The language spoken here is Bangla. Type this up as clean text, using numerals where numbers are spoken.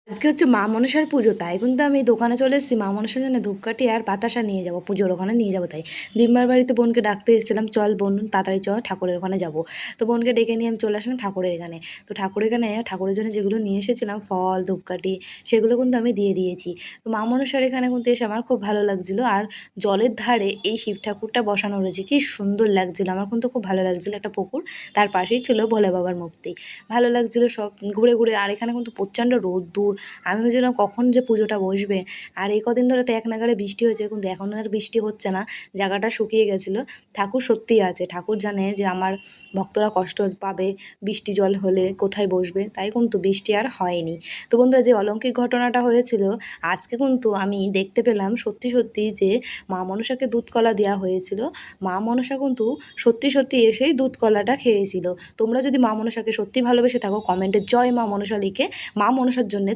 আজকে হচ্ছে মা মনসার পুজো, তাই কিন্তু আমি দোকানে চলে এসেছি মা মনসার জন্য ধূপকাঠি আর বাতাসা নিয়ে যাব, পুজোর ওখানে নিয়ে যাবো। তাই দিম্মার বাড়িতে বোনকে ডাকতে এসেছিলাম, চল বোন তাড়াতাড়ি চল ঠাকুরের ওখানে যাব। তো বোনকে ডেকে নিয়ে আমি চলে আসলাম ঠাকুরের এখানে। তো ঠাকুরের এখানে ঠাকুরের জন্য যেগুলো নিয়ে এসেছিলাম ফল ধূপকাঠি, সেগুলো কিন্তু আমি দিয়ে দিয়েছি। তো মা মনসার এখানে কিন্তু এসে আমার খুব ভালো লাগছিলো। আর জলের ধারে এই শিব ঠাকুরটা বসানো রয়েছে, কি সুন্দর লাগছিল, আমার কিন্তু খুব ভালো লাগছিল। একটা পুকুর, তার পাশেই ছিল ভোলে বাবার মূর্তি, ভালো লাগছিল সব ঘুরে ঘুরে। আর এখানে কিন্তু প্রচণ্ড রোদ্দুর, আমি ভেবেছিলাম কখন যে পুজোটা বসবে। আর এই কদিন ধরে তো এক নাগাড়ে বৃষ্টি হয়েছে, কিন্তু এখন আর বৃষ্টি হচ্ছে না, জায়গাটা শুকিয়ে গেছিলো। ঠাকুর সত্যিই আছে, ঠাকুর জানে যে আমার ভক্তরা কষ্ট পাবে বৃষ্টি জল হলে, কোথায় বসবে, তাই কিন্তু বৃষ্টি আর হয়নি। তো বন্ধুরা, যে অলৌকিক ঘটনাটা হয়েছিল আজকে কিন্তু আমি দেখতে পেলাম সত্যি সত্যি যে মা মনসাকে দুধ কলা দেওয়া হয়েছিল। মা মনসা কিন্তু সত্যি সত্যি এসেই দুধ কলাটা খেয়েছিল। তোমরা যদি মা মনসাকে সত্যি ভালোবেসে থাকো, কমেন্টে জয় মা মনসা লিখে মা মনসার জন্য